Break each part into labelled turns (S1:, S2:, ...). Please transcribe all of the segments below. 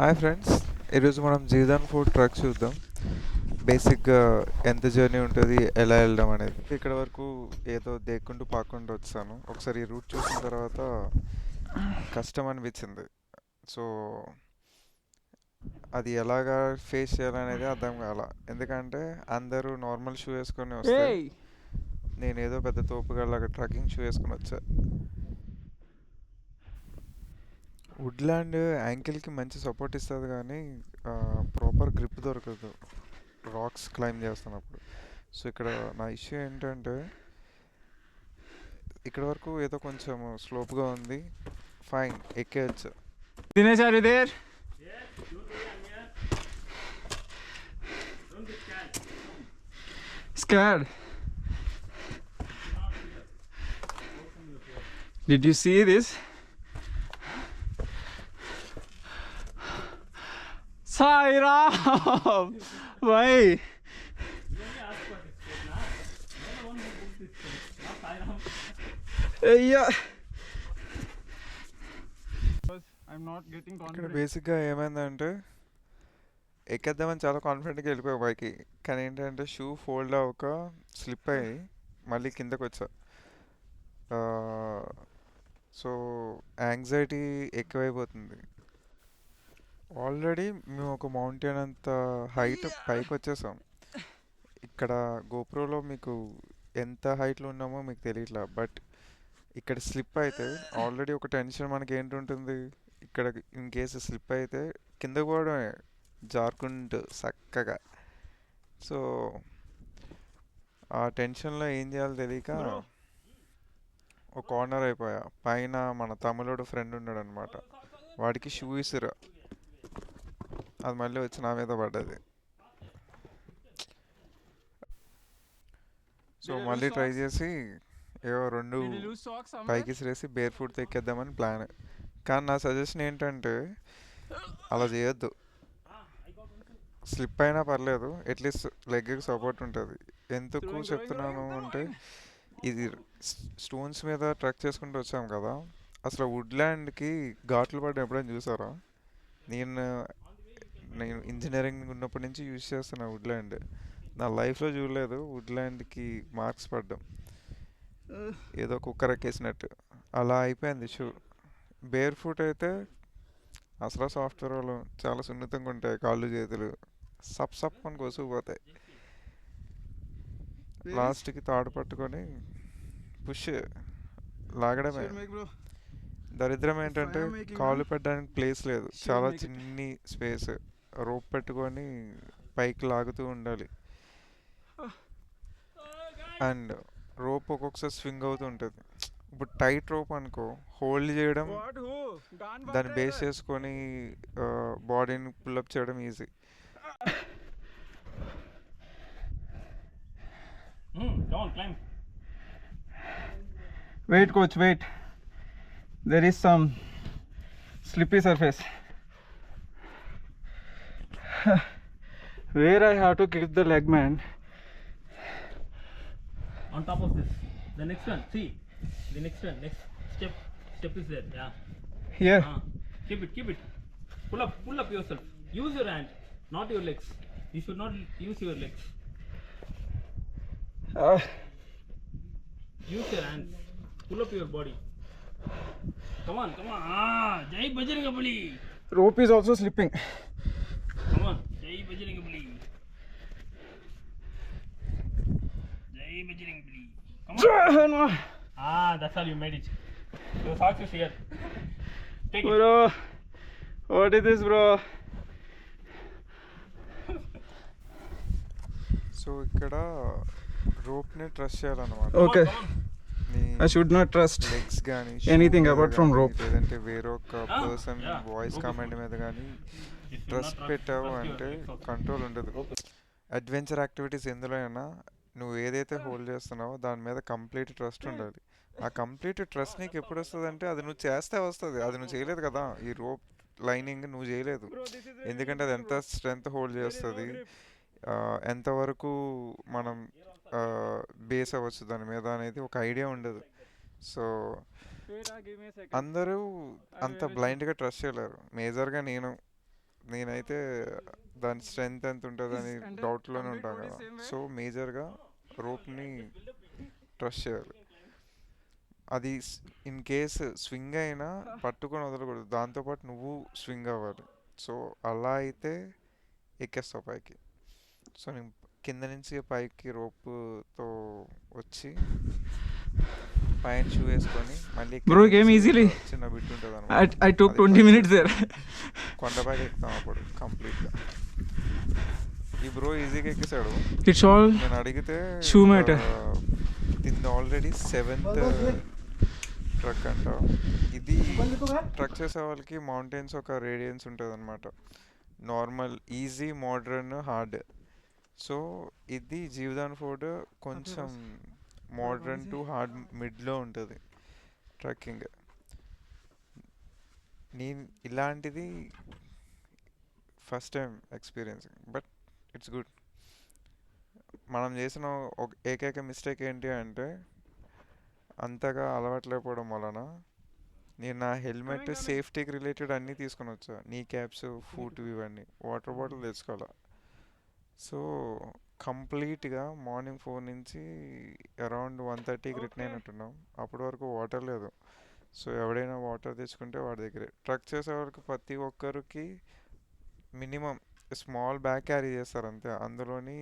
S1: Hi friends, ఈరోజు మనం Jeevan food truck చూద్దాం. బేసిక్గా ఎంత జర్నీ ఉంటుంది, ఎలా వెళ్ళడం అనేది. ఇక్కడ వరకు ఏదో దేక్కుంటూ పాక్కుంటూ వచ్చాను. ఒకసారి ఈ రూట్ చూసిన తర్వాత కష్టం అనిపించింది. సో అది ఎలాగా ఫేస్ చేయాలనేది అర్థం కాల. ఎందుకంటే అందరూ నార్మల్ షూ వేసుకొని వస్తే
S2: Hey!
S1: నేను ఏదో పెద్ద తోపుగాళ్ళగా ట్రక్కింగ్ షూ వేసుకొని వచ్చా. వుడ్లాండ్ యాంకిల్కి మంచి సపోర్ట్ ఇస్తుంది కానీ ప్రాపర్ గ్రిప్ దొరకదు రాక్స్ క్లైంబ్ చేస్తున్నప్పుడు. సో ఇక్కడ నా ఇష్యూ ఏంటంటే ఇక్కడ వరకు ఏదో కొంచెం స్లోప్గా ఉంది, fine ఎక్కేయచ్చు.
S2: Dinesh, are you there? Scared. Did you see this? Sai Ram! Why? Yeah. I'm not getting
S1: ఇక్కడ
S2: confident.
S1: బేసిక్గా ఏమైందంటే ఎక్కేద్దామని చాలా కాన్ఫిడెంట్గా వెళ్ళిపోయా పైకి, కానీ ఏంటంటే షూ ఫోల్డ్ అవ్వక స్లిప్ అయ్యి మళ్ళీ కిందకు వచ్చా. సో యాంగ్జైటీ ఎక్కువైపోతుంది. ఆల్రెడీ మేము ఒక మౌంటైన్ అంత హైట్ పైకి వచ్చేసాం. ఇక్కడ గోప్రోలో మీకు ఎంత హైట్లో ఉన్నామో మీకు తెలియట్లా, బట్ ఇక్కడ స్లిప్ అయితే ఆల్రెడీ ఒక టెన్షన్ మనకి ఏంటుంటుంది. ఇక్కడ ఇన్ కేసు స్లిప్ అయితే కింద పోవడమే, జారుకుంటూ చక్కగా. సో ఆ టెన్షన్లో ఏం చేయాలో తెలియక ఒక కార్నర్ అయిపోయా. పైన మన తమ్ముడు ఫ్రెండ్ ఉన్నాడు అనమాట, వాడికి షూ ఇసురా, అది మళ్ళీ వచ్చి నా మీద పడ్డది. సో మళ్ళీ ట్రై చేసి ఏవో రెండు
S2: Did you lose socks somewhere?
S1: పైకి విసిరేసి బేర్ ఫుట్ ఎక్కేద్దామని ప్లాన్. కానీ నా సజెషన్ ఏంటంటే అలా చేయొద్దు. స్లిప్ అయినా పర్లేదు, అట్లీస్ట్ లెగ్కి సపోర్ట్ ఉంటుంది. ఎందుకు చెప్తున్నాను అంటే ఇది స్టోన్స్ మీద ట్రక్ చేసుకుంటూ వచ్చాం కదా. అసలు వుడ్లాండ్కి ఘాట్లు పడడం ఎప్పుడైనా చూసారా? నేను నేను ఇంజనీరింగ్ ఉన్నప్పటి నుంచి యూజ్ చేస్తున్నా వుడ్లాండ్. నా లైఫ్లో చూడలేదు వుడ్లాండ్కి మార్క్స్ పడ్డం, ఏదో కుక్కర్ ఎక్కేసినట్టు అలా అయిపోయింది షూ. బేర్ ఫుట్ అయితే అసలు సాఫ్ట్వేర్ వాళ్ళు చాలా సున్నితంగా ఉంటాయి, కాళ్ళు చేతులు సప్ సప్ అని కోసుకుపోతాయి. లాస్ట్కి తాడు పట్టుకొని పుష్ లాగడమే.
S2: Should make, bro.
S1: దరిద్రం
S2: If I
S1: ఏంటంటే
S2: am making
S1: కాళ్ళు
S2: one,
S1: పెట్టడానికి ప్లేస్ లేదు,
S2: she'll
S1: చాలా
S2: make it.
S1: చిన్ని స్పేస్. రోప్ పెట్టుకొని పైకి లాగుతూ ఉండాలి. అండ్ రోప్ ఒక్కొక్కసారి స్వింగ్ అవుతూ ఉంటుంది. ఇప్పుడు టైట్ రోప్ అనుకో, హోల్డ్ చేయడం,
S2: What? Who? Gan
S1: దాన్ని
S2: batte
S1: బేస్
S2: hai.
S1: చేసుకొని బాడీని పుల్అప్ చేయడం easy.
S3: Come on, climb.
S2: Wait, coach, wait. There is some slippy surface. Where I have to grip the leg, man.
S3: On top of this. The next one. See. The next one. Next step. Step is there. Yeah.
S2: Here.
S3: Keep it. Pull up yourself. Use your hand, not your legs. You should not use your legs. Use your hands. Pull up your body. Come on. Jai Bajrangabali.
S2: Rope is also slipping.
S3: Come on. Jai Bajrangabali. Jai Bajrangabali. Come on. That's all you made it. Your socks is here. Take it.
S2: Bro, what is this, bro?
S1: So ఇక్కడ రోప్ని trust చేయాలన్నమాట.
S2: Okay.
S3: Come on.
S1: నీ
S2: I should not trust
S1: legs కానీ
S2: anything apart from rope.
S1: లేదంటే వేరొక
S3: Ah,
S1: person
S3: yeah,
S1: voice
S3: rope is
S1: command
S3: good.
S1: మీద కానీ
S3: You should
S1: trust
S3: not trust
S1: పెట్టావు
S3: your
S1: అంటే
S3: legs also.
S1: కంట్రోల్ ఉండదు. అడ్వెంచర్ యాక్టివిటీస్ ఎందులో అయినా నువ్వు ఏదైతే హోల్డ్ చేస్తున్నావో దాని మీద కంప్లీట్ ట్రస్ట్ ఉండాలి. ఆ కంప్లీట్ ట్రస్ట్ నీకు ఎప్పుడు వస్తుంది అంటే అది నువ్వు చేస్తే వస్తుంది. అది నువ్వు చేయలేదు కదా, ఈ రోప్ లైనింగ్ నువ్వు చేయలేదు. ఎందుకంటే అది ఎంత స్ట్రెంగ్త్ హోల్డ్ చేస్తుంది, ఎంతవరకు మనం బేస్ అవ్వచ్చు దాని మీద అనేది ఒక ఐడియా ఉండదు. So
S2: Wait, give me a second.
S1: అందరూ అంత బ్లైండ్గా ట్రస్ట్ చేయలేరు. మేజర్గా నేను నేనైతే దాని స్ట్రెంగ్త్ ఎంత ఉంటుందని
S2: అంటే
S1: డౌట్లోనే
S2: complete
S1: ఉంటాను
S2: body
S1: కదా.
S2: same way?
S1: సో మేజర్గా రోప్ని ట్రస్ట్ చేయాలి. అది ఇన్ కేస్ స్వింగ్ అయినా పట్టుకొని వదలకూడదు, దాంతోపాటు నువ్వు స్వింగ్ అవ్వాలి. సో అలా అయితే ఎక్కేస్తావు పైకి. సో నేను కింద నుంచి పైకి రోప్తో వచ్చి పైన షూ వేసుకొని మళ్ళీ
S2: Bro,
S1: కింద
S2: came
S1: నుంచి
S2: easily.
S1: ఒక చిన్న బిట్ ఉంటుంది
S2: I took
S1: అది
S2: 20
S1: పైకి
S2: minutes there.
S1: కొండపైకి ఎక్కుతాం అప్పుడు కంప్లీట్గా. ఈ బ్రో ఈజీగా ఎక్కేసాడు.
S2: It's all
S1: నేను అడిగితే
S2: shoe matter.
S1: దీన్ని ఆల్రెడీ 7th ట్రక్ అంట. ఇది ట్రక్ చేసే వాళ్ళకి మౌంటైన్స్ ఒక రేడియన్స్ ఉంటుంది అనమాట. Normal, easy, modern, hard. So ఇది జీవదాన్ ఫోర్డ్ కొంచెం మోడ్రన్ టు హార్డ్ మిడ్లో ఉంటుంది ట్రక్కింగ్. నేను ఇలాంటిది first time experiencing, but it's good. మనం చేసిన ఏకైక మిస్టేక్ ఏంటి అంటే అంతగా అలవాట్లేకపోవడం వలన నేను నా హెల్మెట్ సేఫ్టీకి రిలేటెడ్ అన్నీ తీసుకొని వచ్చా. నీ క్యాప్స్, ఫుట్, ఇవన్నీ, వాటర్ బాటిల్ తెచ్చుకోవాలా. సో కంప్లీట్గా మార్నింగ్ 4 నుంచి అరౌండ్ 1:30కి రిటర్న్ అయినట్టున్నాం. అప్పటి వరకు వాటర్ లేదు. సో ఎవడైనా వాటర్ తెచ్చుకుంటే వాడి దగ్గరే. ట్రక్ చేసే వరకు ప్రతి ఒక్కరికి మినిమం స్మాల్ బ్యాగ్ క్యారీ చేస్తారు అంతే. అందులోని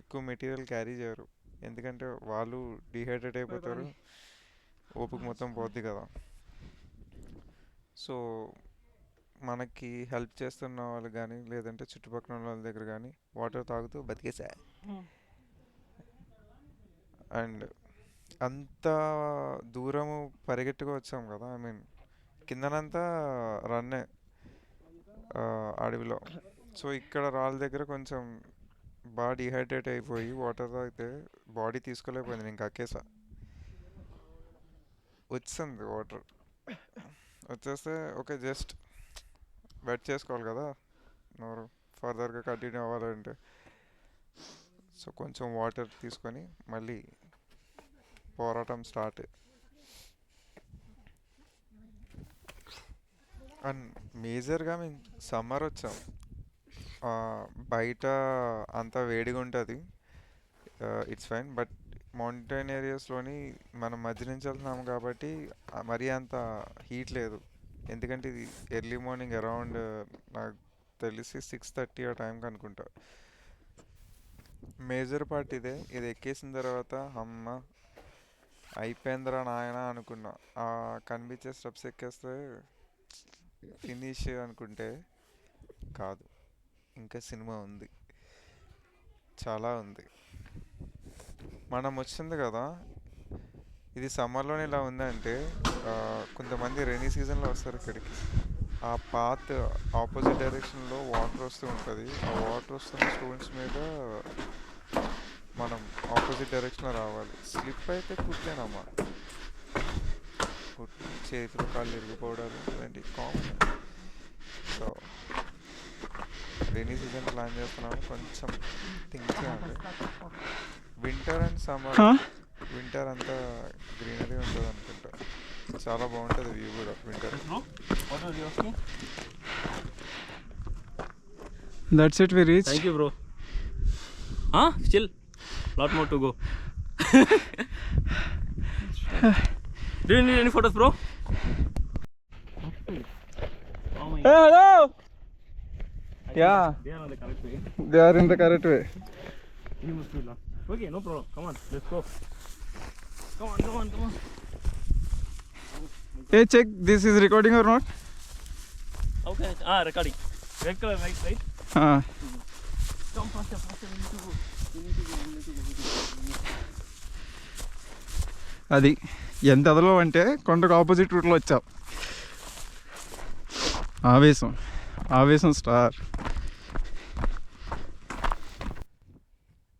S1: ఎక్కువ మెటీరియల్ క్యారీ చేయరు, ఎందుకంటే వాళ్ళు డిహైడ్రేట్ అయిపోతారు, ఓపిక మొత్తం పోద్ది కదా. సో మనకి హెల్ప్ చేస్తున్న వాళ్ళు కానీ లేదంటే చుట్టుపక్కల ఉన్న వాళ్ళ దగ్గర కానీ వాటర్ తాగుతూ బతికేసా. అండ్ అంత దూరము పరిగెట్టుకు వచ్చాం కదా, ఐ మీన్ కిందనంతా రన్నే అడవిలో. సో ఇక్కడ రాళ్ళ దగ్గర కొంచెం బాగా డిహైడ్రేట్ అయిపోయి వాటర్ తాగితే బాడీ తీసుకోలేకపోయింది, నేను కక్కేసా. వచ్చింది వాటర్, వచ్చేస్తే ఓకే, జస్ట్ వెట్ చేసుకోవాలి కదా నోరు ఫర్దర్గా కంటిన్యూ అవ్వాలంటే. సో కొంచెం వాటర్ తీసుకొని మళ్ళీ పోరాటం స్టార్ట్. అండ్ మేజర్గా మేము సమ్మర్ వచ్చాం, బయట అంతా వేడిగా ఉంటుంది, ఇట్స్ ఫైన్. బట్ మౌంటైన్ ఏరియాస్లోని మనం మధ్య నుంచి వెళ్తున్నాము కాబట్టి మరీ అంత హీట్ లేదు, ఎందుకంటే ఇది ఎర్లీ మార్నింగ్ అరౌండ్ నాకు తెలిసి 6:30 ఆ టైంకి అనుకుంటా. మేజర్ పార్ట్ ఇదే. ఇది ఎక్కేసిన తర్వాత అమ్మ అయిపోయిందిరా నాయన అనుకున్నా. కనిపించే స్టెప్స్ ఎక్కేస్తే ఫినిష్ అనుకుంటే కాదు, ఇంకా సినిమా ఉంది, చాలా ఉంది. మనం వచ్చింది కదా, ఇది సమ్మర్లోనే ఇలా ఉందంటే కొంతమంది రైనీ సీజన్లో వస్తారు ఇక్కడికి. ఆ పాత్ ఆపోజిట్ డైరెక్షన్లో వాటర్ వస్తూ ఉంటుంది. ఆ వాటర్ వస్తున్న స్టోన్స్ మీద మనం ఆపోజిట్ డైరెక్షన్లో రావాలి. స్లిప్ అయితే కుట్లేనమ్మా, చేతులు కాళ్ళు ఇరిగిపోవడాలు ఇలాంటి common. So rainy season plan చేస్తున్నాము, కొంచెం థింక్ చేయండి. వింటర్ అండ్ సమ్మర్, వింటర్ అంతా గ్రీనరీ ఉంటుంది అనుకుంటా, చాలా బాగుంటుంది వ్యూ కూడా winter.
S2: That's it, we reached.
S3: Thank you, bro. Huh? Still, lot more to go. Do you need any photos, bro? Oh my
S2: Hey, hello!
S3: God.
S2: Yeah.
S3: They are on the correct way.
S2: They are in the correct way.
S3: You must be lost. Okay, no problem. Come on, let's go. Come on, come on, come on.
S2: Hey, check, this is recording or not?
S3: Okay. Recording. Red color, right? Come faster, faster. We need to go. We need to go. We need to go. We need to go.
S2: అది ఎంత అదలో అంటే కొండకు opposite రూట్లో వచ్చాం. ఆవేశం, ఆవేశం star.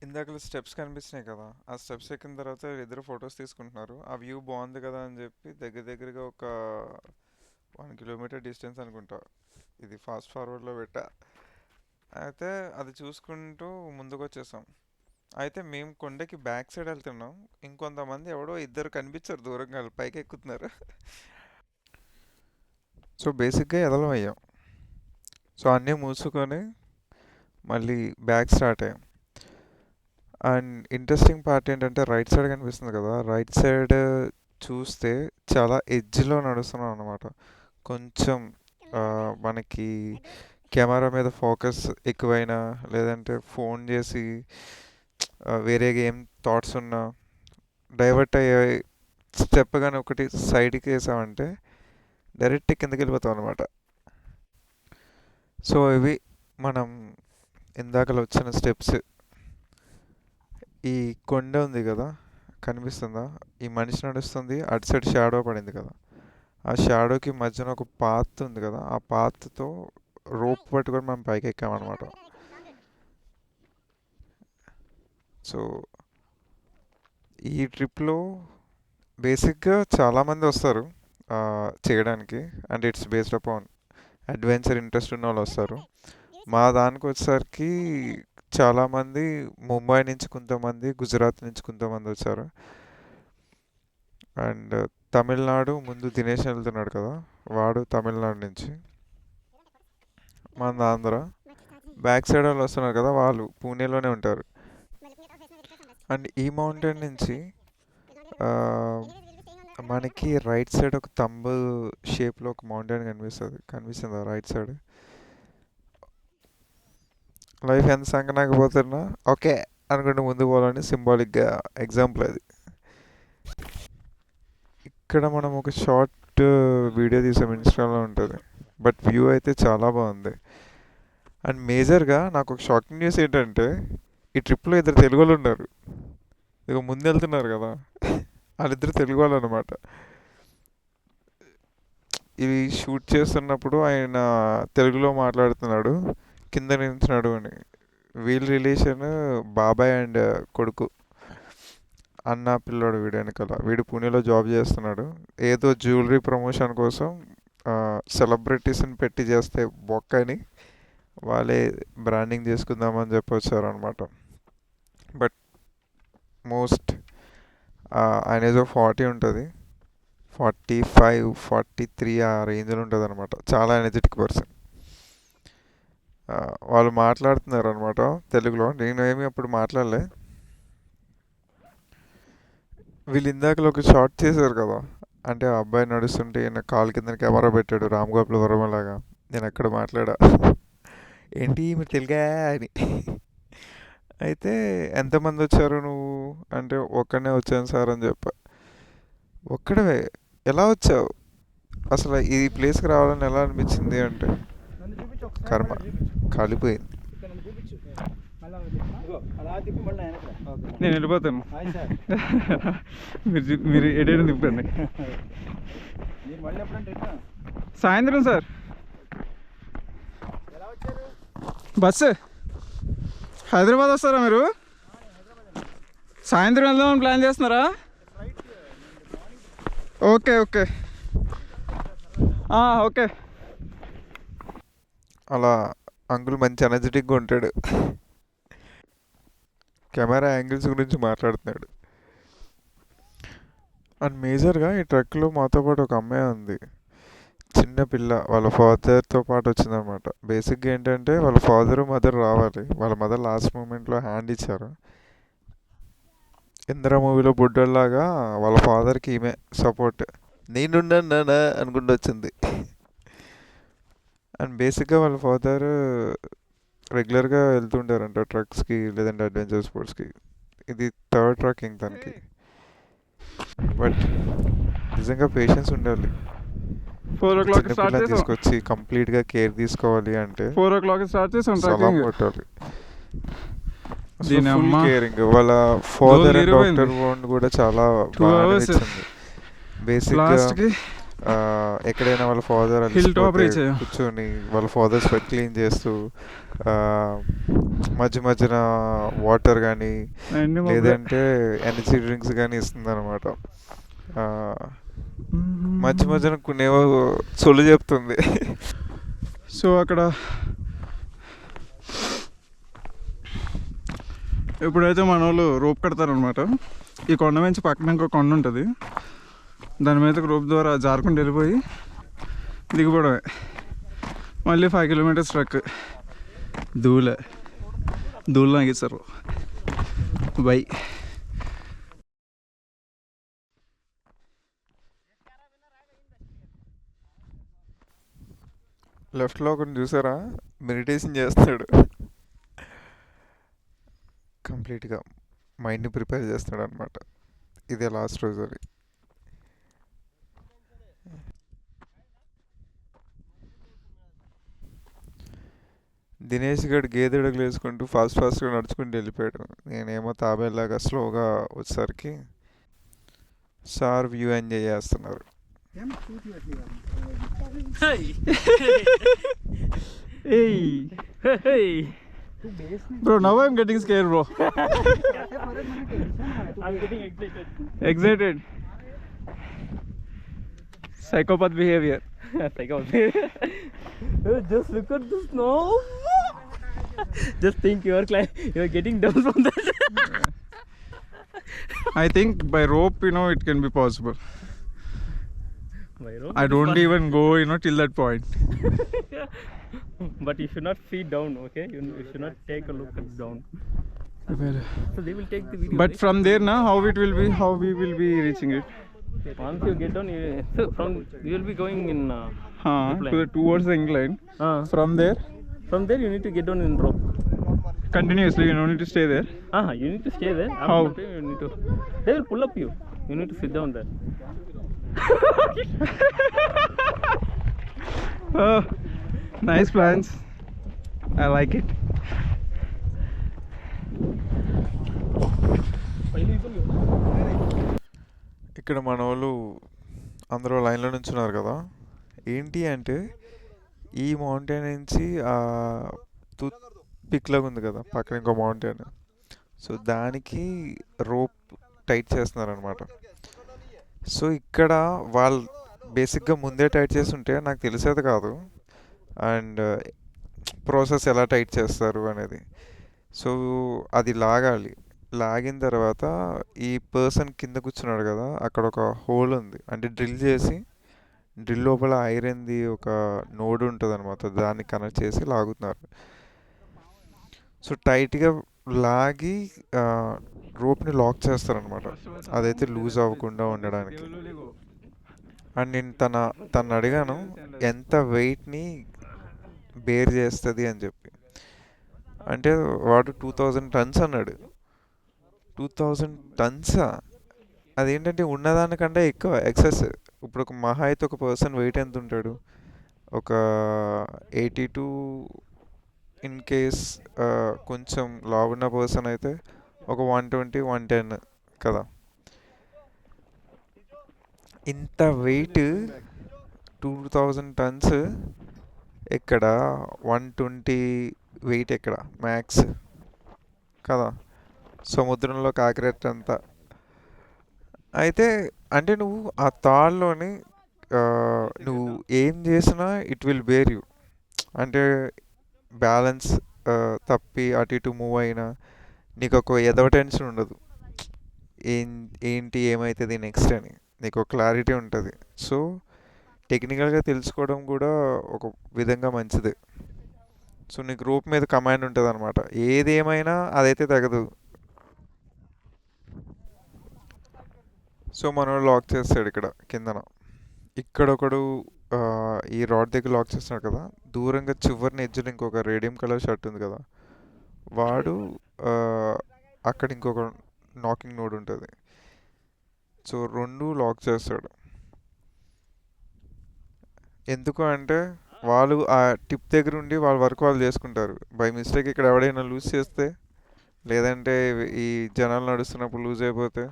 S1: ఇందాక steps కనిపించినాయి కదా, ఆ స్టెప్స్ ఎక్కిన తర్వాత ఇద్దరు ఫొటోస్ తీసుకుంటున్నారు. ఆ వ్యూ బాగుంది కదా అని చెప్పి దగ్గరగా ఒక 1 కిలోమీటర్ డిస్టెన్స్ అనుకుంటా ఇది ఫాస్ట్ ఫార్వర్డ్లో పెట్టా. అయితే అది చూసుకుంటూ ముందుకు వచ్చేసాం. అయితే మేము కొండకి బ్యాక్ సైడ్ వెళ్తున్నాం, ఇంకొంతమంది ఎవడో ఇద్దరు కనిపించారు దూరంగా, పైకి ఎక్కుతున్నారు. సో బేసిక్గా ఎదలం అయ్యాం. సో అన్నీ మూసుకొని మళ్ళీ బ్యాక్ స్టార్ట్ అయ్యాం. అండ్ ఇంట్రెస్టింగ్ పార్ట్ ఏంటంటే రైట్ సైడ్ కనిపిస్తుంది కదా, రైట్ సైడ్ చూస్తే చాలా ఎడ్జ్లో నడుస్తున్నాం అనమాట. కొంచెం మనకి కెమెరా మీద ఫోకస్ ఎక్కువైనా, లేదంటే ఫోన్ చేసి వేరే ఏం థాట్స్ ఉన్నా డైవర్ట్ అయ్యే స్టెప్ కానీ ఒకటి సైడ్కి వేసామంటే డైరెక్ట్ కిందకి వెళ్ళిపోతాం అనమాట. సో ఇవి మనం ఇందాకలో వచ్చిన స్టెప్స్. ఈ కొండ ఉంది కదా, కనిపిస్తుందా? ఈ మనిషి నడుస్తుంది, అటు సైడ్ షాడో పడింది కదా, ఆ షాడోకి మధ్యన ఒక పాత్ ఉంది కదా, ఆ పాత్తో రోప్ పట్టుకొని మనం పైకి ఎక్కామన్నమాట. సో ఈ ట్రిప్లో బేసిక్గా చాలామంది వస్తారు చేయడానికి, and it's based upon adventure interest ఉన్న వాళ్ళు వస్తారు. మా దానికి వచ్చేసరికి చాలామంది ముంబై నుంచి కొంతమంది, గుజరాత్ నుంచి కొంతమంది వచ్చారు. అండ్ తమిళనాడు ముందు దినేష్ వెళ్తున్నాడు కదా, వాడు తమిళనాడు నుంచి. మన ఆంధ్ర బ్యాక్ సైడ్ వాళ్ళు వస్తున్నారు కదా, వాళ్ళు పూణేలోనే ఉంటారు. అండ్ ఈ మౌంటైన్ నుంచి మనకి రైట్ సైడ్ ఒక తంబు షేప్లో ఒక మౌంటైన్ కనిపిస్తుందా రైట్ సైడ్? లైఫ్ ఎంత సంకనాకపోతున్నా ఓకే అనుకుంటే ముందు పోవాలని సింబాలిక్గా ఎగ్జాంపుల్ అది. ఇక్కడ మనం ఒక షార్ట్ వీడియో తీసాం, ఇన్స్టాలో ఉంటుంది, బట్ వ్యూ అయితే చాలా బాగుంది. అండ్ మేజర్గా నాకు ఒక షాకింగ్ న్యూస్ ఏంటంటే ఈ ట్రిప్లో 2 తెలుగు వాళ్ళు ఉన్నారు. ఇక ముందు వెళ్తున్నారు కదా, వాళ్ళిద్దరు తెలుగు వాళ్ళు అనమాట. ఇవి షూట్ చేస్తున్నప్పుడు ఆయన తెలుగులో మాట్లాడుతున్నాడు, కింద నించున్నాడు అని. వీళ్ళ రిలేషన్ బాబాయ్ అండ్ కొడుకు, అన్న పిల్లోడు. వీడు వెనకాల, వీడు పూణేలో జాబ్ చేస్తున్నాడు. ఏదో జ్యువెలరీ ప్రమోషన్ కోసం సెలబ్రిటీస్ని పెట్టి చేస్తే బొక్కని వాళ్ళే బ్రాండింగ్ చేసుకుందామని చెప్పి వచ్చారనమాట. బట్ మోస్ట్ ఆయన ఏదో 40 ఉంటుంది, 45, 43 ఆ రేంజ్లో ఉంటుంది అనమాట. చాలా ఎనర్జెటిక్ పర్సన్. వాళ్ళు మాట్లాడుతున్నారు అనమాట తెలుగులో, నేను ఏమి అప్పుడు మాట్లాడలే. వీళ్ళు ఇందాకలో ఒక షార్ట్ చేశారు కదా, అంటే ఆ అబ్బాయి నడుస్తుంటే ఈయన కాలు కింద కెమెరా పెట్టాడు రామ్ గోపాల్ వర్మ లాగా. నేను అక్కడ మాట్లాడా, ఏంటి మీరు తెలుగా అని. అయితే ఎంతమంది వచ్చారు నువ్వు అంటే, ఒక్కనే వచ్చాను సార్ అని చెప్పా. ఒక్కడే ఎలా వచ్చావు, అసలు ఈ ప్లేస్కి రావాలని ఎలా అనిపించింది అంటే, కర్మ కాలిపోయింది.
S2: నేను వెళ్ళిపోతాను, మీరు ఎడేడు తిప్పండి. సాయంత్రం సార్ బస్సు హైదరాబాద్ వస్తారా మీరు? సాయంత్రం వెళ్దామని ప్లాన్ చేస్తున్నారా? Okay okay okay.
S1: అలా అంకుల్ మంచి ఎనర్జెటిక్గా ఉంటాడు. కెమెరా యాంగిల్స్ గురించి మాట్లాడుతున్నాడు. అండ్ మేజర్గా ఈ ట్రక్లో మాతో పాటు ఒక అమ్మాయి ఉంది, చిన్న పిల్ల. వాళ్ళ ఫాదర్తో పాటు వచ్చిందనమాట. బేసిక్గా ఏంటంటే వాళ్ళ ఫాదర్ మదర్ రావాలి, వాళ్ళ మదర్ లాస్ట్ మూమెంట్లో హ్యాండ్ ఇచ్చారు. ఇంద్ర మూవీలో బుడ్డోళ్ళలాగా వాళ్ళ ఫాదర్కి ఈమె సపోర్ట్, నేనున్నానా అనుకుంటూ వచ్చింది. అండ్ బేసిక్గా వాళ్ళ ఫాదర్ రెగ్యులర్గా వెళ్తుంటారంట ట్రక్స్కి, లేదంటే అడ్వెంచర్ స్పోర్ట్స్కి. ఇది 3rd ట్రక్కింగ్ తనకి. బట్ నిజంగా పేషెన్స్ ఉండాలి.
S2: 4 o'clock స్టార్ట్ చేసాం,
S1: తీసుకొచ్చి కంప్లీట్గా కేర్ తీసుకోవాలి అంటే
S2: 4 o'clock స్టార్ట్ చేసాం.
S1: సలాం కొట్టాలి. Full caring. వాళ్ళ ఫాదర్ అండ్ డాక్టర్ బాండ్ కూడా చాలా బాగా అనిపించింది. బేసిక్గా ఎక్కడైనా వాళ్ళ ఫాదర్ కూర్చొని వాళ్ళ ఫాదర్ స్వెట్ క్లీన్ చేస్తూ మధ్య మధ్యన వాటర్ కానీ లేదంటే ఎనర్జీ డ్రింక్స్ కానీ ఇస్తుంది అనమాట. మధ్య మధ్యన కొన్నేవో సొల్లు చెప్తుంది.
S2: సో అక్కడ ఇప్పుడైతే మన వాళ్ళు రోప్ కడతారనమాట. ఈ కొండ నుంచి పక్కన ఇంకో కొండ ఉంటుంది, దాని మీద రోప్ ద్వారా జారుకుంటూ వెళ్ళిపోయి దిగిపోవడమే. మళ్ళీ 5 కిలోమీటర్స్ ట్రక్ ధూళ ఆగిస్తారు. బై.
S1: లెఫ్ట్లో ఒకటి చూసారా, మెడిటేషన్ చేస్తాడు, కంప్లీట్గా మైండ్ని ప్రిపేర్ చేస్తాడు అనమాట. ఇదే లాస్ట్ రోజు అది. దినేష్ గడు గేదె అడుగులు వేసుకుంటూ ఫాస్ట్గా నడుచుకుంటూ వెళ్ళిపోయాడు. నేనేమో తాబేలాగా స్లోగా వచ్చేసరికి సార్ వ్యూ ఎంజాయ్ చేస్తున్నారు.
S2: Bro, now I'm getting scared, bro.
S3: I'm getting excited.
S2: Excited. Psychopath behavior.
S3: Psychopath. Just look at the snow. Just think you're getting down from that.
S2: I think by rope, it can be possible. I don't even go, till that point.
S3: But you should not see down, okay? You should not take a look at down. So they will take the video.
S2: But
S3: right?
S2: from there now, how we will be reaching it?
S3: Once you get down, you will be going in.
S2: Towards the incline. From there,
S3: you need to get down in rope.
S2: continuously, you don't need to stay there.
S3: You need to stay there.
S2: How?
S3: After that, you need to. They will pull up you. You need to sit down there.
S2: Oh, nice plans. I like it.
S1: ఇక్కడ మన వాళ్ళు అందరూ లైన్లో నుంచున్నారు కదా. ఏంటి అంటే ఈ mountain నుంచి టూత్ పిక్ లాగా ఉంది కదా పక్కన ఇంకో మౌంటైన్, సో దానికి రోప్ టైట్ చేస్తున్నారనమాట. సో ఇక్కడ వాళ్ళు బేసిక్గా ముందే టైట్ చేసి ఉంటే నాకు తెలిసేది కాదు, అండ్ ప్రాసెస్ ఎలా టైట్ చేస్తారు అనేది. సో అది లాగిన తర్వాత ఈ పర్సన్ కింద కూర్చున్నాడు కదా, అక్కడ ఒక హోల్ ఉంది, అంటే డ్రిల్ లోపల ఐరన్ది ఒక నోడ్ ఉంటుంది అనమాట, దాన్ని కనెక్ట్ చేసి లాగుతున్నారు. సో టైట్గా లాగి రోప్ని లాక్ చేస్తారనమాట, అదైతే లూజ్ అవ్వకుండా ఉండడానికి. అండ్ నేను తను అడిగాను ఎంత వెయిట్ని బేర్ చేస్తుంది అని చెప్పి, అంటే వాడు 2000 tons అన్నాడు. 2000 tons అదేంటంటే ఉన్నదానికంటే ఎక్కువ ఎక్సెస్. ఇప్పుడు ఒక మహా అయితే ఒక పర్సన్ వెయిట్ ఎంత ఉంటాడు, ఒక 82, ఇన్ కేస్ కొంచెం లావు ఉన్న పర్సన్ అయితే ఒక 120, 110 కదా. ఇంత వెయిట్ 2000 tons ఎక్కడ, 120 వెయిట్ ఎక్కడ మ్యాక్స్ కదా, సముద్రంలో కాకిరెట్ అంతా. అయితే అంటే నువ్వు ఆ తాళ్ళలోని నువ్వు ఏం చేసినా ఇట్ విల్ బేర్ యూ, అంటే బ్యాలెన్స్ తప్పి అటు ఇటు మూవ్ అయినా నీకు ఒక ఎదవ టెన్షన్ ఉండదు, ఏంటి ఏమవుతుంది నెక్స్ట్ అని నీకు ఒక క్లారిటీ ఉంటుంది. సో టెక్నికల్గా తెలుసుకోవడం కూడా ఒక విధంగా మంచిదే. సో నీకు రోప్ మీద కమాండ్ ఉంటుంది అనమాట, ఏది ఏమైనా అదైతే తగదు. సో మనం లాక్ చేస్తాడు ఇక్కడ కిందన, ఇక్కడొకడు ఈ రాడ్ దగ్గర లాక్ చేస్తున్నాడు కదా, దూరంగా చివరిని ఎడ్జ్లో ఇంకొక రేడియం కలర్ షర్ట్ ఉంది కదా, వాడు అక్కడ ఇంకొక నాకింగ్ నోడ్ ఉంటుంది. సో 2 లాక్ చేస్తాడు. ఎందుకు అంటే వాళ్ళు ఆ టిప్ దగ్గర ఉండి వాళ్ళ వర్క్ వాళ్ళు చేసుకుంటారు. బై మిస్టేక్ ఇక్కడ ఎవడైనా లూజ్ చేస్తే, లేదంటే ఈ జనాలు నడుస్తున్నప్పుడు లూజ్ అయిపోతే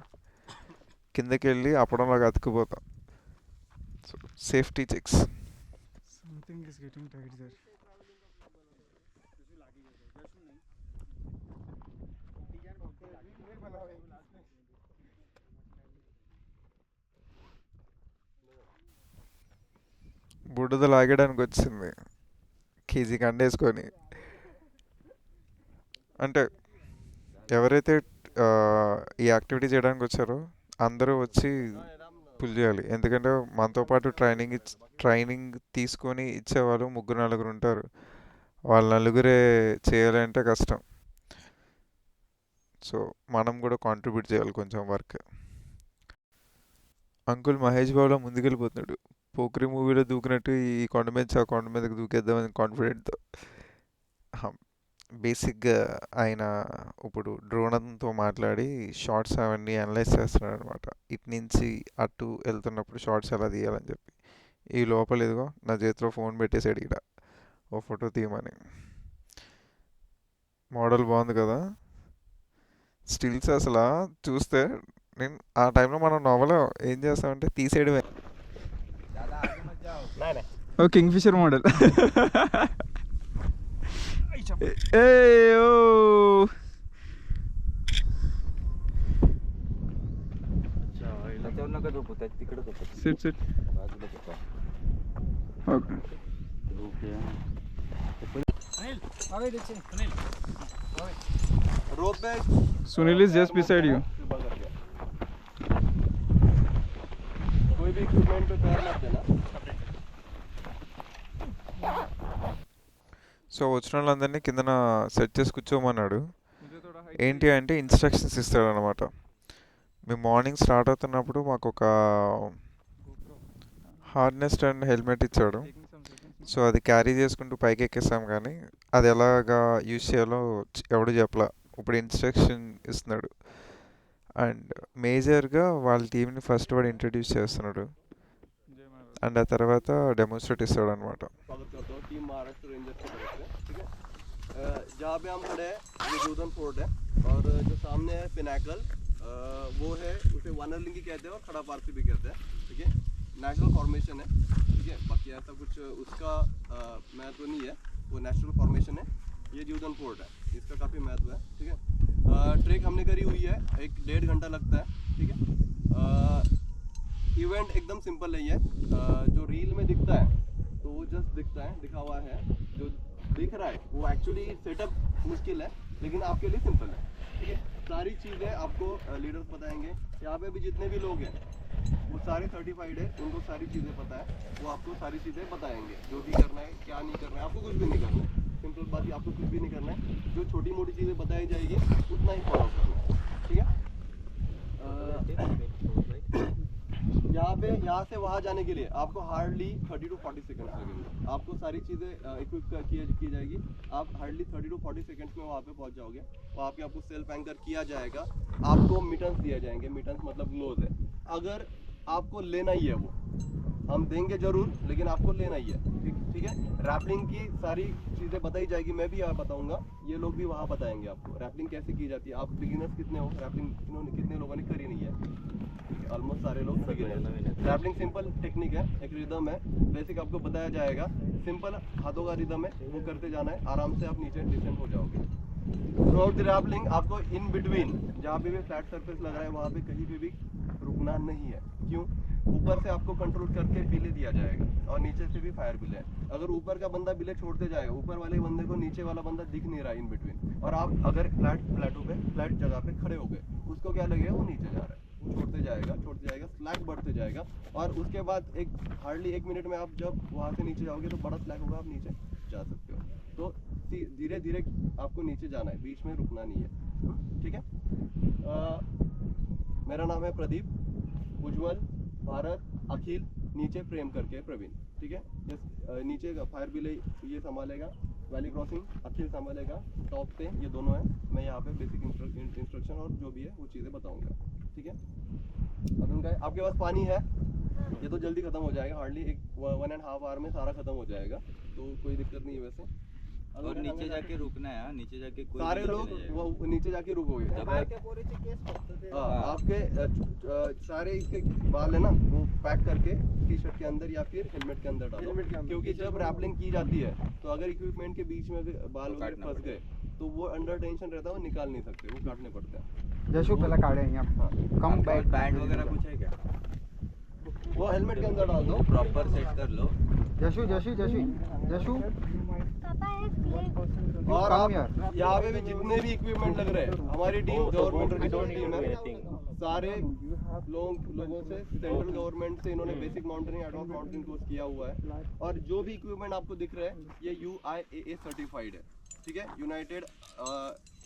S1: కిందకి వెళ్ళి అప్పడంలాగా అతుక్కుపోతాం. So safety checks.
S2: Something is getting tight there.
S1: బుడద లాగడానికి వచ్చింది కేజీ కండేసుకొని. అంటే ఎవరైతే ఈ యాక్టివిటీ చేయడానికి వచ్చారో అందరూ వచ్చి పుల్ చేయాలి. ఎందుకంటే మనతో పాటు ట్రైనింగ్ తీసుకొని ఇచ్చేవాళ్ళు 3-4 ఉంటారు. వాళ్ళ నలుగురే చేయాలంటే కష్టం. సో మనం కూడా కాంట్రిబ్యూట్ చేయాలి కొంచెం వర్క్. అంకుల్ మహేష్ బాబులో ముందుకెళ్ళిపోతున్నాడు. పోక్రి మూవీలో దూకినట్టు ఈ కొండ మీద ఆ కొండ మీదకి దూకేద్దామని కాన్ఫిడెంట్తో. బేసిక్గా ఆయన ఇప్పుడు డ్రోన్తో మాట్లాడి షార్ట్స్ అవన్నీ అనలైజ్ చేస్తున్నాడు అనమాట. ఇటు నుంచి అటు వెళ్తున్నప్పుడు షార్ట్స్ ఎలా తీయాలని చెప్పి. ఈ లోపల ఇదిగో నా చేతిలో ఫోన్ పెట్టేసాడు ఇక్కడ ఓ ఫోటో తీయమని. మోడల్ బాగుంది కదా. స్టిల్స్ అసలు చూస్తే నేను ఆ టైంలో మనం నవ్వలో ఏం చేస్తామంటే తీసేయడమే.
S2: ఓ కింగ్ ఫిషర్ మోడల్. ఏ ఓ sit sit. Okay Sunil is just beside you.
S4: कोई भी इक्विपमेंट पे पैर मत देना.
S1: సో వచ్చిన వాళ్ళందరినీ కిందన సెట్ చేసి కూర్చోమన్నాడు. ఏంటి అంటే ఇన్స్ట్రక్షన్స్ ఇస్తాడు అనమాట. మేము మార్నింగ్ స్టార్ట్ అవుతున్నప్పుడు మాకు ఒక హార్నెస్ అండ్ హెల్మెట్ ఇచ్చాడు. సో అది క్యారీ చేసుకుంటూ పైకి ఎక్కేసాం, కానీ అది ఎలాగా యూజ్ చేయాలో ఎవడు చెప్పలా. ఇప్పుడు ఇన్స్ట్రక్షన్ ఇస్తున్నాడు. అండ్ మేజర్గా వాళ్ళ టీంని ఫస్ట్ వాడు ఇంట్రడ్యూస్ చేస్తున్నాడు అండ్ ఆ తర్వాత డెమోన్స్ట్రేట్ ఇస్తాడు అనమాట.
S4: टीम महाराष्ट्र रेंजर्स की तरफ से, ठीक है. जहाँ पे हम खड़े हैं ये जोधन फोर्ट है और जो सामने है पिनाकल वो है, उसे वानरलिंगी कहते हैं और खड़ा पार्क भी कहते हैं, ठीक है. नेचुरल फॉर्मेशन है, ठीक है. बाकी ऐसा कुछ उसका महत्व नहीं है, वो नेचुरल फॉर्मेशन है. ये जोधन फोर्ट है, इसका काफ़ी महत्व है, ठीक है. ट्रेक हमने करी हुई है, 1-1.5 घंटा लगता है, ठीक है. इवेंट एकदम सिंपल नहीं है. जो रील में दिखता है तो वो जस्ट दिखता है, दिखा हुआ है. जो दिख रहा है वो एक्चुअली सेटअप मुश्किल है, लेकिन आपके लिए सिंपल है, ठीक है. सारी चीज़ें आपको लीडर्स बताएंगे. यहाँ पे भी जितने भी लोग हैं वो सारे सर्टिफाइड है, उनको सारी चीज़ें पता है. वो आपको सारी चीज़ें बताएंगे, जो भी करना है क्या नहीं करना है. आपको कुछ भी नहीं करना है, सिंपल बात ही, आपको कुछ भी नहीं करना है. जो छोटी मोटी चीज़ें बताई जाएगी उतना ही फॉलो करना है, ठीक है. यहाँ से वहाँ जाने के लिए आपको हार्डली 30 to 40 सेकंड्स लगेंगे. आपको सारी चीज़ें इक्विप की जाएगी. आप हार्डली 30 to 40 सेकंड्स में वहाँ पे पहुँच जाओगे. वहाँ पे आपको सेल्फ एंकर किया जाएगा. आपको मिटन्स दिए जाएंगे. मिटन्स मतलब ग्लोव है. अगर आपको लेना ही है वो हम देंगे ज़रूर, लेकिन आपको लेना ही है, ठीक है. रैपलिंग की सारी चीज़ें बताई जाएगी. मैं भी यहाँ बताऊँगा, ये लोग भी वहाँ बताएंगे आपको रैपलिंग कैसे की जाती है. आप बिगिनर्स कितने हो, रैपलिंग कितने लोगों ने करी नहीं है. ऑलमोस्ट सारे लोग रैपलिंग सिंपल टेक्निक है, एक रिदम है, बेसिक आपको बताया जाएगा. सिंपल हाथों का रिदम है, वो करते जाना है. आराम से आप नीचे डिसेंड हो जाओगे. थ्रू आउट द रैपलिंग आपको इन बिटवीन जहाँ पे भी फ्लैट सरफेस लग रहा है वहाँ पे कहीं पे भी रुकना नहीं है. क्यों? ऊपर से आपको कंट्रोल करके बिले दिया जाएगा और नीचे से भी फायर बिले है. अगर ऊपर का बंदा बिले छोड़ते जाएगा, ऊपर वाले बंदे को नीचे वाला बंदा दिख नहीं रहा इन बिटवीन, और आप अगर फ्लैट जगह पे खड़े हो गए, उसको क्या लगेगा वो नीचे जा रहा है. छोड़ते जाएगा, स्लैग बढ़ते जाएगा. और उसके बाद एक हार्डली 1 मिनट में आप जब वहाँ से नीचे जाओगे तो बड़ा स्लैग होगा, आप नीचे जा सकते हो. तो धीरे धीरे आपको नीचे जाना है, बीच में रुकना नहीं है, ठीक है. मेरा नाम है प्रदीप, उज्जवल, भारत, अखिल, नीचे प्रेम करके प्रवीण, ठीक है. नीचे फायर बिले ये संभालेगा, वैली क्रॉसिंग अखिल संभालेगा, टॉप पे ये दोनों हैं. मैं यहाँ पे बेसिक इंस्ट्रक्शन और जो भी है वो चीज़ें बताऊँगा, ठीक है. अब उनका आपके पास पानी है, ये तो जल्दी ख़त्म हो जाएगा. हार्डली 1.5 आवर में सारा ख़त्म हो जाएगा, तो कोई दिक्कत नहीं है वैसे.
S5: और नीचे जाके रुकना है. नीचे जाके कोई
S4: सारे लोग वो नीचे जाके रुकोगे. आपके सारे इसके बाल है ना, वो पैक करके टी शर्ट के अंदर या फिर हेलमेट के अंदर डालो. क्योंकि जब रैपलिंग की जाती है तो अगर इक्विपमेंट के बीच में बाल वगैरह फंस गए तो वो अंडर टेंशन रहता है, वो निकाल नहीं सकते, वो काटने पड़ते हैं.
S2: जशु पहला काढ़े यहाँ कम
S5: बैंड वगैरह कुछ है क्या?
S4: वो हेलमेट के अंदर डाल दो,
S5: प्रॉपर सेट कर लो.
S2: जशु जशु जशु जशु
S6: पापा एक
S4: और आप यहाँ पे भी जितने भी इक्विपमेंट लग रहे हैं, हमारी टीम गवर्नमेंट रिसोर्स टीम है, सारे लोगों से सेंट्रल गवर्नमेंट से इन्होंने basic mountaineering advance mountaineering course किया हुआ है। और जो भी इक्विपमेंट आपको दिख रहे हैं ये UIAA सर्टिफाइड है, ठीक है, यूनाइटेड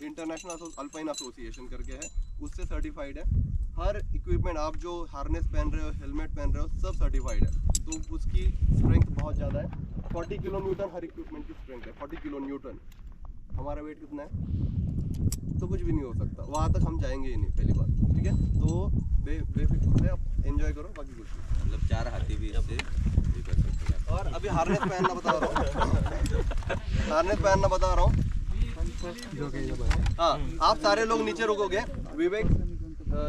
S4: इंटरनेशनल अल्पाइन एसोसिएशन करके है, उससे सर्टिफाइड है। हर इक्विपमेंट आप जो हार्नेस पहन रहे हो, हेलमेट पहन रहे हो, सब सर्टिफाइड है। तो उसकी स्ट्रेंथ बहुत ज़्यादा है, 40 किलो न्यूटन हर इक्विपमेंट की स्ट्रेंथ है, 40 किलो न्यूटन। हमारा वेट कितना है तो कुछ भी नहीं हो सकता, वहाँ तक हम जाएंगे ही नहीं पहली बात, ठीक है। तो बेफिक्र से आप एंजॉय करो, बाकी कुछ नहीं।
S5: मतलब 4 हाथी भी इससे ये कर सकते हैं।
S4: और अभी हार्नेस पहनना बता रहा हूँ, हार्नेस पहनना बता रहा हूँ। हाँ, आप सारे लोग नीचे रुकोगे। विवेक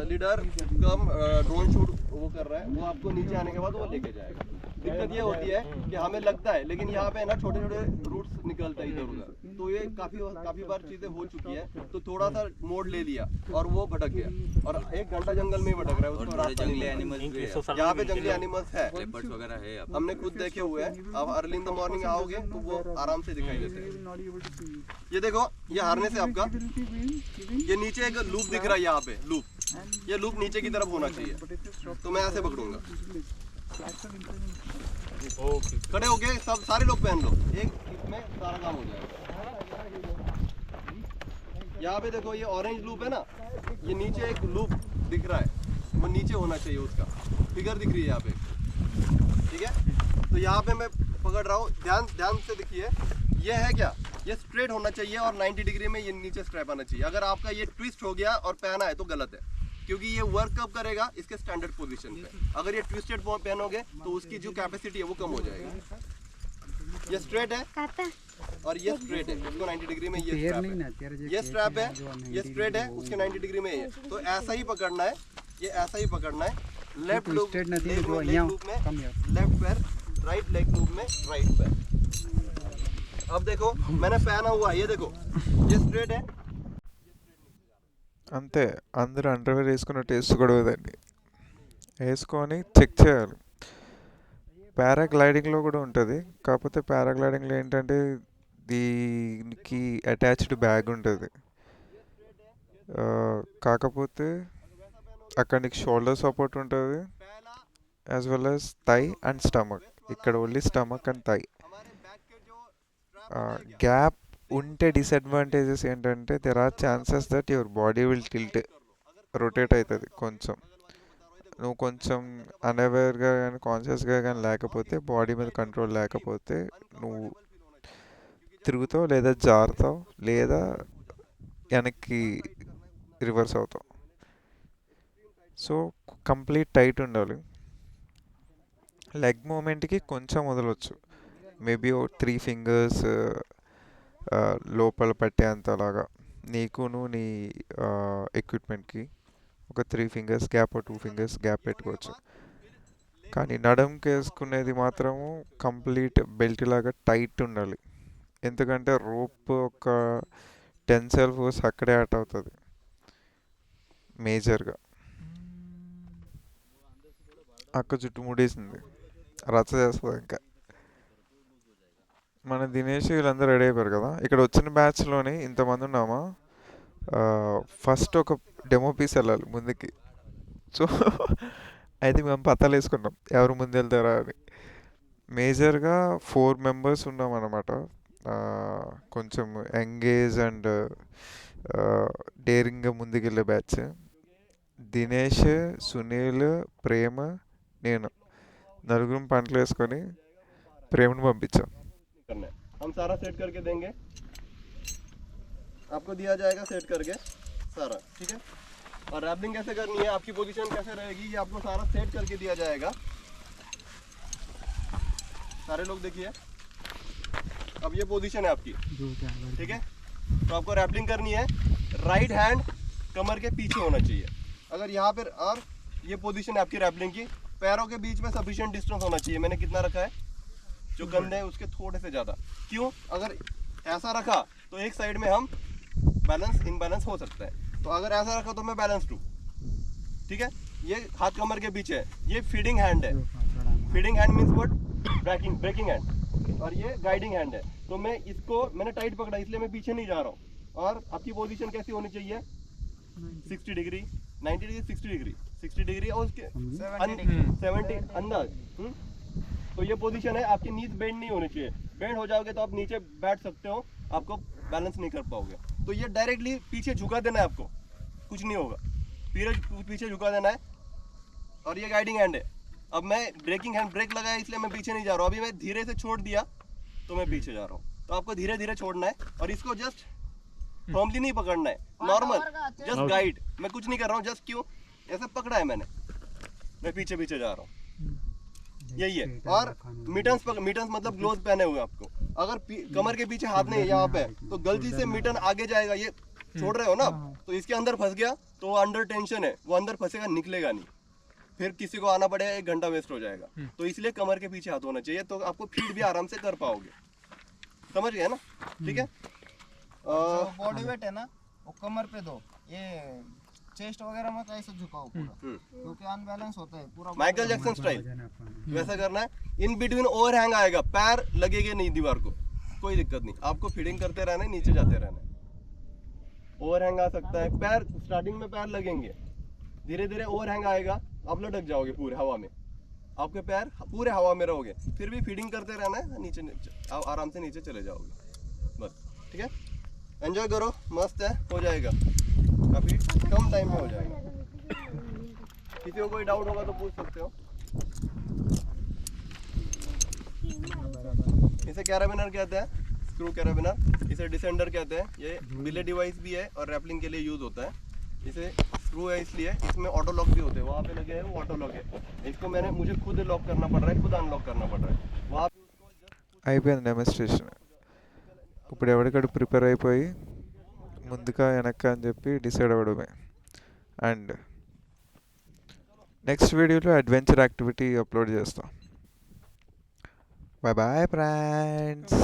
S4: लीडर कम ड्रोन शूट वो कर रहा है, वो आपको नीचे आने के बाद वो लेके जाएगा। दिक्कत ये होती है कि हमें लगता है, लेकिन यहाँ पे ना छोटे छोटे रूट्स निकलते हैं इधर उधर, तो ये काफी बार चीजें हो चुकी है, तो थोड़ा सा मोड़ ले लिया और वो भटक गया, और 1 घंटा जंगल में ही भटक रहा है, उसको रास्ता नहीं
S5: जंगली
S4: मिला।
S5: एनिमल्स भी है,
S4: यहाँ पे जंगली एनिमल्स है,
S5: लेपर्ड्स वगैरह है। आप
S4: हमने खुद देखे हुए हैं। आप अर्ली इन द मॉर्निंग आओगे तो वो आराम से दिखाई देते हैं। ये देखो, ये हार्नेस है आपका, ये नीचे एक लूप दिख रहा है यहाँ पे, लूप, ये लूप नीचे की तरफ होना चाहिए, तो मैं ऐसे पकड़ूंगा। खड़े हो गए सब, सारे लोग पहन लो, एक इसमें सारा काम हो जाएगा। यहाँ पे देखो, ये ऑरेंज लूप है ना, ये नीचे एक लूप दिख रहा है, वो नीचे होना चाहिए, उसका फिगर दिख रही है यहाँ पे, ठीक है। तो यहाँ पे मैं पकड़ रहा हूँ, ध्यान से देखिए, ये है क्या, ये स्ट्रेट होना चाहिए और 90 डिग्री में ये नीचे स्ट्रैप आना चाहिए। अगर आपका ये ट्विस्ट हो गया और पहना है तो गलत है, क्योंकि ये वर्क कब करेगा इसके स्टैंडर्ड पोजीशन पे। अगर ये ट्विस्टेड पहनोगे तो उसकी जो कैपेसिटी है वो कम हो जाएगी। ये स्ट्रेट है और ये स्ट्रेट है, उसको 90 डिग्री में ये स्ट्रैप है, ये स्ट्रैप है, ये स्ट्रेट है, उसके 90 डिग्री में ये। तो ऐसा ही पकड़ना है, ये ऐसा ही पकड़ना है। लेफ्ट लूप में लेफ्ट पैर, राइट लेग लूप में राइट पैर। अब देखो मैंने पहना हुआ, ये देखो, ये स्ट्रेट है।
S1: అంతే, అందరూ అండర్వేర్ వేసుకున్న టేస్ట్ కూడా కదండి, వేసుకొని చెక్ చేయాలి. పారాగ్లైడింగ్లో కూడా ఉంటుంది, కాకపోతే పారాగ్లైడింగ్లో ఏంటంటే దీనికి అటాచ్డ్ బ్యాగ్ ఉంటుంది, కాకపోతే అక్కడ నీకు షోల్డర్ సపోర్ట్ ఉంటుంది, as well as thigh and stomach. ఇక్కడ only stomach and thigh. Gap ఉంటే డిసడ్వాంటేజెస్ ఏంటంటే there are chances that your body will tilt, rotate అవుతుంది కొంచెం. నువ్వు కొంచెం అన్అవేర్గా కానీ కాన్షియస్గా కానీ లేకపోతే, బాడీ మీద కంట్రోల్ లేకపోతే నువ్వు తిరుగుతావు, లేదా జారుతావు, లేదా వెనక్కి రివర్స్ అవుతావు. సో కంప్లీట్ టైట్ ఉండాలి. లెగ్ మూమెంట్కి కొంచెం వదలవచ్చు, మేబీ 3 ఫింగర్స్ లోపల పట్టేంతలాగా, నీకును నీ ఎక్విప్మెంట్కి ఒక 3 ఫింగర్స్ గ్యాప్, 2 ఫింగర్స్ గ్యాప్ పెట్టుకోవచ్చు. కానీ నడుంకి వేసుకునేది మాత్రము కంప్లీట్ బెల్ట్ లాగా టైట్ ఉండాలి, ఎందుకంటే రోప్ ఒక టెన్సైల్ ఫోర్స్ అక్కడే యాడ్ అవుతుంది మేజర్గా. అక్క చుట్టూ ముడేసింది, రచ్చ చేస్తుంది. ఇంకా మన దినేష్ వీళ్ళందరూ రెడీ అయిపోయారు కదా. ఇక్కడ వచ్చిన బ్యాచ్లోని ఇంతమంది ఉన్నామా, ఫస్ట్ ఒక డెమో పీస్ వెళ్ళాలి ముందుకి. సో అయితే మేము పత్తాలు వేసుకున్నాం ఎవరు ముందు వెళ్తారా అని. మేజర్గా 4 మెంబర్స్ ఉన్నాం అన్నమాట. కొంచెం ఎంగేజ్ అండ్ డేరింగ్గా ముందుకెళ్ళే బ్యాచ్. దినేష్, సునీల్, ప్రేమ, నేను నలుగురం పంటలు వేసుకొని ప్రేమను పంపించాం.
S4: करना है, हम सारा सेट करके देंगे, आपको दिया जाएगा सेट करके सारा, ठीक है। और रैपलिंग कैसे करनी है, आपकी पोजीशन कैसे रहेगी, ये आपको सारा सेट करके दिया जाएगा। सारे लोग देखिए, अब ये पोजीशन है आपकी, ठीक है। तो आपको रैपलिंग करनी है, राइट हैंड कमर के पीछे होना चाहिए। अगर यहाँ पर, और ये पोजीशन है आपकी रैपलिंग की, पैरों के बीच में सफिशिएंट डिस्टेंस होना चाहिए। मैंने कितना रखा है, जो कंधे हैं उसके थोड़े से ज़्यादा। क्यों, अगर ऐसा रखा तो एक साइड में हम बैलेंस इनबैलेंस हो सकता है, तो अगर ऐसा रखा तो मैं बैलेंस्ड हूँ, ठीक है। ये हाथ कमर के पीछे है, ये फीडिंग हैंड है। Feeding hand means what, breaking hand. और ये गाइडिंग हैंड है। तो मैं इसको मैंने टाइट पकड़ा इसलिए मैं पीछे नहीं जा रहा हूँ। और आपकी पोजीशन कैसी होनी चाहिए? 60 डिग्री, 90 डिग्री, 60 डिग्री, 60 डिग्री और उसके 70 अंदाज। तो ये पोजीशन है, आपकी नीज बेंड नहीं होनी चाहिए। बेंड हो जाओगे तो आप नीचे बैठ सकते हो, आपको बैलेंस नहीं कर पाओगे। तो ये डायरेक्टली पीछे झुका देना है आपको, कुछ नहीं होगा, पीछे झुका देना है। और ये गाइडिंग हैंड है। अब मैं ब्रेकिंग हैंड ब्रेक लगाया इसलिए मैं पीछे नहीं जा रहा हूँ। अभी मैं धीरे से छोड़ दिया तो मैं पीछे जा रहा हूँ। तो आपको धीरे धीरे छोड़ना है और इसको जस्ट फर्मली नहीं पकड़ना है, नॉर्मल जस्ट गाइड। मैं कुछ नहीं कर रहा हूँ, जस्ट क्यों ऐसे पकड़ा है मैंने, मैं पीछे पीछे जा रहा हूँ, यही है। और मिटन्स मतलब ग्लोव्स पहने हुए आपको। अगर कमर के पीछे हाथ नहीं है यहाँ पे तो गलती से मिटन आगे जाएगा, ये छोड़ रहे हो ना, तो इसके अंदर फंस गया तो वो अंडर टेंशन है, वो अंदर फंसेगा, निकलेगा नहीं, फिर किसी को आना पड़ेगा, 1 घंटा वेस्ट हो जाएगा। तो इसलिए कमर के पीछे हाथ होना चाहिए, तो आपको फीड भी आराम से कर पाओगे। समझ गए ना? ठीक है।
S6: बॉडी वेट है ना वो कमर पे दो, ये चेस्ट वगैरह मत ऐसे झुकाओ पूरा, क्योंकि अनबैलेंस होता है पूरा।
S4: माइकल जैक्सन स्टाइल वैसा करना है। इन बिटवीन ओवर हैंग आएगा, पैर लगेगा नहीं दीवार को, कोई दिक्कत नहीं। आपको फीडिंग करते रहना है, नीचे जाते रहना है। ओवर हैंग आ सकता है, पैर स्टार्टिंग में पैर लगेंगे, धीरे धीरे ओवर हैंग आएगा, आप लटक जाओगे पूरे हवा में, आपके पैर पूरे हवा में रहोगे। फिर भी फीडिंग करते रहना है, नीचे आराम से नीचे चले जाओगे बस। ठीक है, एंजॉय करो, मस्त है, हो जाएगा, काफ़ी कम टाइम में हो जाएगा। किसी को कोई डाउट होगा तो पूछ सकते हो। इसे कैराबिनर कहते हैं, स्क्रू कैराबिनर। इसे डिसेंडर कहते हैं। ये बिले डिवाइस भी है और रैपलिंग के लिए यूज होता है। इसे स्क्रू है इसलिए, इसमें ऑटो लॉक भी होते हैं, वहाँ पे लगे हैं वो ऑटो लॉक है। इसको मुझे खुद लॉक करना पड़ रहा है, खुद अनलॉक करना पड़ रहा है। वहाँ पे
S1: అయిపోయింది డెమోన్స్ట్రేషన్. ఇప్పుడు ఎవరికడు ప్రిపేర్ అయిపోయి ముందుగా వెనక్క అని చెప్పి డిసైడ్ అవ్వడమే. అండ్ నెక్స్ట్ వీడియోలో అడ్వెంచర్ యాక్టివిటీ అప్లోడ్ చేస్తాం. Bye bye friends.